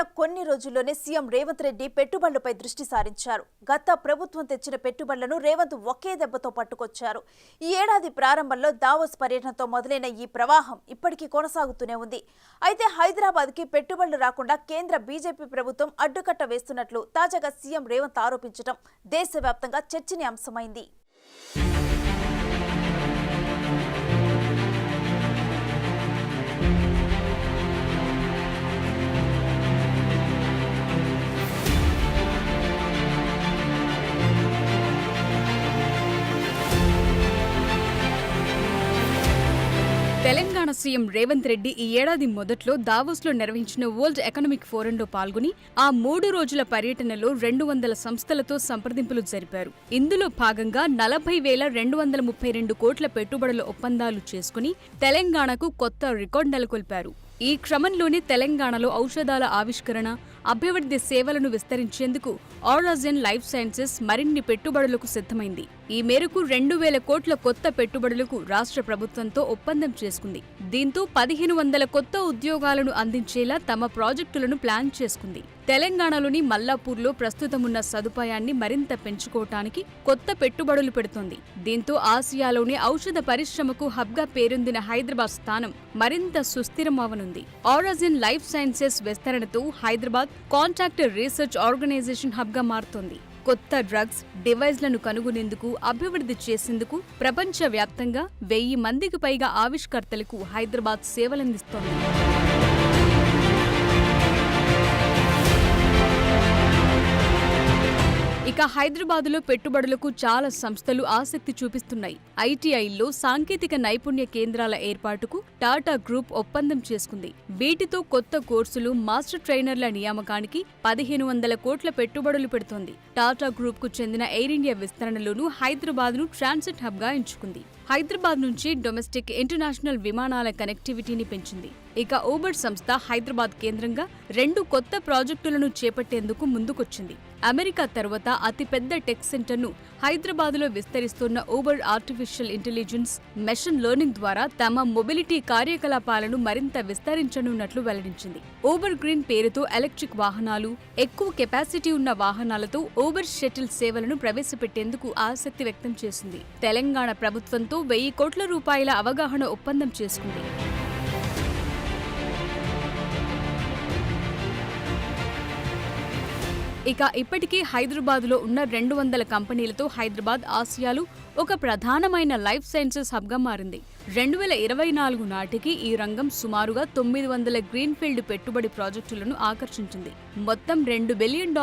ఎన్నికైన కొన్ని రోజుల్లోనే సీఎం రేవంత్ రెడ్డి పెట్టుబడులపై దృష్టి సారించారు. గత ప్రభుత్వం తెచ్చిన పెట్టుబడులను రేవంత్ ఒకే దెబ్బతో పట్టుకొచ్చారు. ఈ ఏడాది ప్రారంభంలో దావోస్ పర్యటనతో మొదలైన ఈ ప్రవాహం ఇప్పటికీ కొనసాగుతూనే ఉంది. అయితే హైదరాబాద్కి పెట్టుబడులు రాకుండా కేంద్ర బీజేపీ ప్రభుత్వం అడ్డుకట్ట వేస్తున్నట్లు తాజాగా సీఎం రేవంత్ ఆరోపించడం దేశవ్యాప్తంగా చర్చనీయాంశమైంది. తెలంగాణ సీఎం రేవంత్ రెడ్డి ఈ ఏడాది మొదట్లో దావోస్లో నిర్వహించిన వరల్డ్ ఎకనామిక్ ఫోరంలో పాల్గొని ఆ 3 రోజుల పర్యటనలో 200 సంస్థలతో సంప్రదింపులు జరిపారు. ఇందులో భాగంగా 40,232 కోట్ల పెట్టుబడుల ఒప్పందాలు చేసుకుని తెలంగాణకు కొత్త రికార్డు నెలకొల్పారు. ఈ క్రమంలోనే తెలంగాణలో ఔషధాల ఆవిష్కరణ, అభివృద్ధి సేవలను విస్తరించేందుకు ఆరాజన్ లైఫ్ సైన్సెస్ మరిన్ని పెట్టుబడులకు సిద్ధమైంది. ఈ మేరకు 2,000 కోట్ల కొత్త పెట్టుబడులకు రాష్ట్ర ప్రభుత్వంతో ఒప్పందం చేసుకుంది. దీంతో 1,500 కొత్త ఉద్యోగాలను అందించేలా తమ ప్రాజెక్టులను ప్లాన్ చేసుకుంది. తెలంగాణలోని మల్లాపూర్లో ప్రస్తుతమున్న సదుపాయాన్ని మరింత పెంచుకోవటానికి కొత్త పెట్టుబడులు పెడుతోంది. దీంతో ఆసియాలోని ఔషధ పరిశ్రమకు హబ్గా పేరొందిన హైదరాబాద్ స్థానం మరింత సుస్థిరమవనుంది. ఆరాజన్ లైఫ్ సైన్సెస్ విస్తరణతో హైదరాబాద్ కాంట్రాక్ట్ రీసెర్చ్ ఆర్గనైజేషన్ హబ్గా మారుతోంది. కొత్త డ్రగ్స్, డివైజ్లను కనుగొనేందుకు, అభివృద్ధి చేసేందుకు ప్రపంచవ్యాప్తంగా 1000 మందికి పైగా ఆవిష్కర్తలకు హైదరాబాద్ సేవలందిస్తోంది. ఇక హైదరాబాద్లో పెట్టుబడులకు చాలా సంస్థలు ఆసక్తి చూపిస్తున్నాయి. ఐటీఐల్లో సాంకేతిక నైపుణ్య కేంద్రాల ఏర్పాటుకు టాటా గ్రూప్ ఒప్పందం చేసుకుంది. వీటితో కొత్త కోర్సులు, మాస్టర్ ట్రైనర్ల నియామకానికి 1,500 కోట్ల పెట్టుబడులు పెడుతోంది. టాటా గ్రూప్ కు చెందిన ఎయిర్ ఇండియా విస్తరణలోనూ హైదరాబాద్ను ట్రాన్సిట్ హబ్గా ఎంచుకుంది. హైదరాబాద్ నుంచి డొమెస్టిక్, ఇంటర్నేషనల్ విమానాల కనెక్టివిటీని పెంచింది. ఇక ఊబర్ సంస్థ హైదరాబాద్ కేంద్రంగా 2 కొత్త ప్రాజెక్టులను చేపట్టేందుకు ముందుకొచ్చింది. అమెరికా తర్వాత అతిపెద్ద టెక్ సెంటర్ను హైదరాబాద్లో విస్తరిస్తున్న Uber artificial intelligence, machine learning ద్వారా తమ మొబిలిటీ కార్యకలాపాలను మరింత విస్తరించనున్నట్లు వెల్లడించింది. ఊబర్ గ్రీన్ పేరుతో ఎలక్ట్రిక్ వాహనాలు, ఎక్కువ కెపాసిటీ ఉన్న వాహనాలతో ఊబర్ షటిల్ సేవలను ప్రవేశపెట్టేందుకు ఆసక్తి వ్యక్తం చేసింది. తెలంగాణ ప్రభుత్వంతో 1,000 కోట్ల రూపాయల అవగాహన ఒప్పందం చేసుకుంది. ఇక ఇప్పటికే హైదరాబాద్లో ఉన్న 200 కంపెనీలతో హైదరాబాద్ ఆసియాలో ఒక ప్రధానమైన లైఫ్ సైన్సెస్ హబ్గా మారింది. 2024 నాటికి ఈ రంగం సుమారుగా 900 గ్రీన్ఫీల్డ్ పెట్టుబడి ప్రాజెక్టులను ఆకర్షించింది. మొత్తం $2 బిలియన్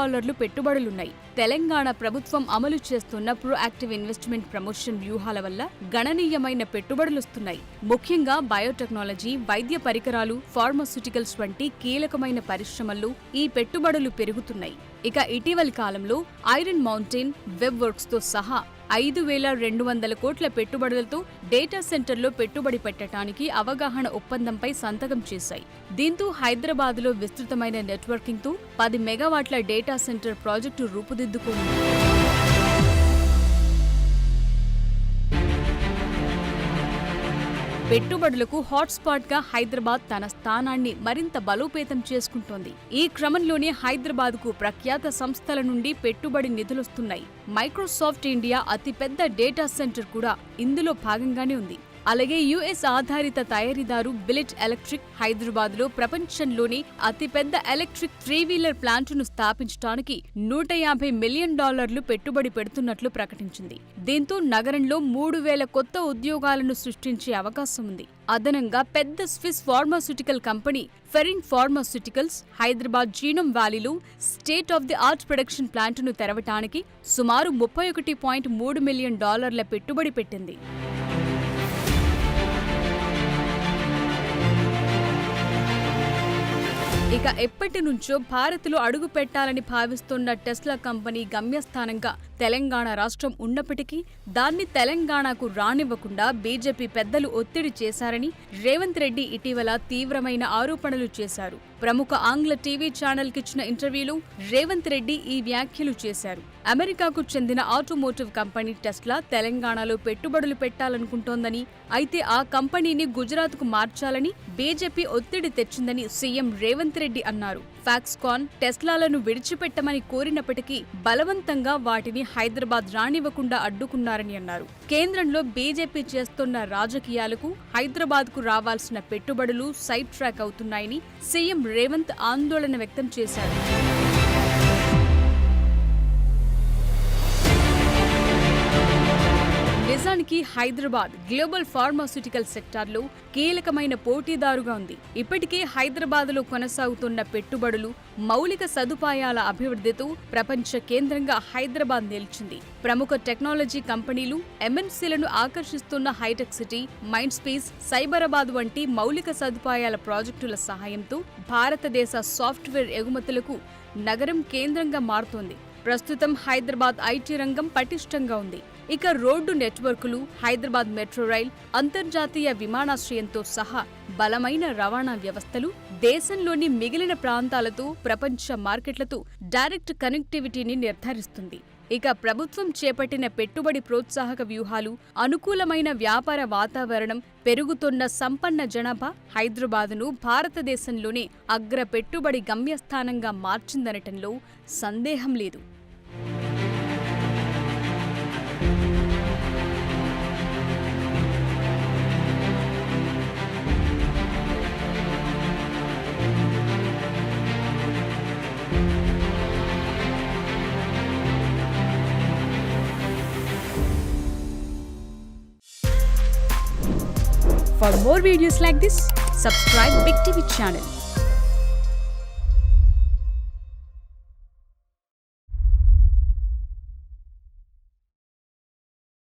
పెట్టుబడులున్నాయి. తెలంగాణ ప్రభుత్వం అమలు చేస్తున్న ప్రోయాక్టివ్ ఇన్వెస్ట్మెంట్ ప్రమోషన్ వ్యూహాల వల్ల గణనీయమైన పెట్టుబడులొస్తున్నాయి. ముఖ్యంగా బయోటెక్నాలజీ, వైద్య పరికరాలు, ఫార్మాస్యూటికల్స్ వంటి కీలకమైన పరిశ్రమల్లో ఈ పెట్టుబడులు పెరుగుతున్నాయి. ఇక ఇటీవలి కాలంలో ఐరన్ మౌంటైన్, వెబ్ వర్క్స్ తో సహా 5,200 కోట్ల పెట్టుబడులతో డేటా సెంటర్లో పెట్టుబడి పెట్టడానికి అవగాహన ఒప్పందంపై సంతకం చేశాయి. దీంతో హైదరాబాద్లో విస్తృతమైన నెట్వర్కింగ్తో 10 మెగావాట్ల డేటా సెంటర్ ప్రాజెక్టు రూపుదిద్దుకుంది. పెట్టుబడులకు హాట్స్పాట్ గా హైదరాబాద్ తన స్థానాన్ని మరింత బలోపేతం చేసుకుంటోంది. ఈ క్రమంలోనే హైదరాబాద్ కు ప్రఖ్యాత సంస్థల నుండి పెట్టుబడి నిధులొస్తున్నాయి. మైక్రోసాఫ్ట్ ఇండియా అతిపెద్ద డేటా సెంటర్ కూడా ఇందులో భాగంగానే ఉంది. అలాగే యుఎస్ ఆధారిత తయారీదారు బిలెట్ ఎలక్ట్రిక్ హైదరాబాద్లో ప్రపంచంలోని అతిపెద్ద ఎలక్ట్రిక్ 3-వీలర్ ప్లాంటును స్థాపించడానికి $150 మిలియన్ పెట్టుబడి పెడుతున్నట్లు ప్రకటించింది. దీంతో నగరంలో 3,000 కొత్త ఉద్యోగాలను సృష్టించే అవకాశం ఉంది. అదనంగా పెద్ద Swiss pharmaceutical company Ferring pharmaceuticals Hyderabad genome వ్యాలీలో state of the art production ప్లాంటును తెరవటానికి సుమారు $31.3 మిలియన్ పెట్టుబడి పెట్టింది. ఇక ఎప్పటి నుంచో భారత్లో అడుగు పెట్టాలని భావిస్తున్న టెస్లా కంపెనీ గమ్యస్థానంగా తెలంగాణ రాష్ట్రం ఉన్నప్పటికీ దాన్ని తెలంగాణకు రానివ్వకుండా బీజేపీ పెద్దలు ఒత్తిడి చేశారని రేవంత్ రెడ్డి ఇటీవల తీవ్రమైన ఆరోపణలు చేశారు. ప్రముఖ ఆంగ్ల టీవీ ఛానల్కిచ్చిన ఇంటర్వ్యూలో రేవంత్ రెడ్డి ఈ వ్యాఖ్యలు చేశారు. అమెరికాకు చెందిన ఆటోమోటివ్ కంపెనీ టెస్లా తెలంగాణలో పెట్టుబడులు పెట్టాలనుకుంటోందని, అయితే ఆ కంపెనీని గుజరాత్కు మార్చాలని బీజేపీ ఒత్తిడి తెచ్చిందని సీఎం రేవంత్ రెడ్డి అన్నారు. ఫాక్స్కాన్, టెస్లాలను విడిచిపెట్టమని కోరినప్పటికీ బలవంతంగా వాటిని హైదరాబాద్ రానివ్వకుండా అడ్డుకున్నారని అన్నారు. కేంద్రంలో బీజేపీ చేస్తున్న రాజకీయాలకు హైదరాబాద్కు రావాల్సిన పెట్టుబడులు సైడ్ ట్రాక్ అవుతున్నాయని సీఎం రేవంత్ ఆందోళన వ్యక్తం చేశారు. నిజానికి హైదరాబాద్ గ్లోబల్ ఫార్మాస్యూటికల్ సెక్టార్లో కీలకమైన పోటీదారుగా ఉంది. ఇప్పటికే హైదరాబాద్లో కొనసాగుతున్న పెట్టుబడులు, మౌలిక సదుపాయాల అభివృద్ధితో ప్రపంచ కేంద్రంగా హైదరాబాద్ నిలిచింది. ప్రముఖ టెక్నాలజీ కంపెనీలు, ఎంఎన్సీలను ఆకర్షిస్తున్న hi-tech city, mind space, Cyberabad వంటి మౌలిక సదుపాయాల ప్రాజెక్టుల సహాయంతో భారతదేశ సాఫ్ట్వేర్ ఎగుమతులకు నగరం కేంద్రంగా మారుతోంది. ప్రస్తుతం హైదరాబాద్ ఐటీ రంగం పటిష్టంగా ఉంది. ఇక రోడ్డు నెట్వర్కులు, హైదరాబాద్ మెట్రో రైల్, అంతర్జాతీయ విమానాశ్రయంతో సహా బలమైన రవాణా వ్యవస్థలు దేశంలోని మిగిలిన ప్రాంతాలతో, ప్రపంచ మార్కెట్లతో డైరెక్ట్ కనెక్టివిటీని నిర్ధారిస్తుంది. ఇక ప్రభుత్వం చేపట్టిన పెట్టుబడి ప్రోత్సాహక వ్యూహాలు, అనుకూలమైన వ్యాపార వాతావరణం, పెరుగుతున్న సంపన్న జనాభా హైదరాబాద్ను భారతదేశంలోనే అగ్ర పెట్టుబడి గమ్యస్థానంగా మార్చిందనటంలో సందేహం లేదు. For more videos like this, subscribe Big TV channel.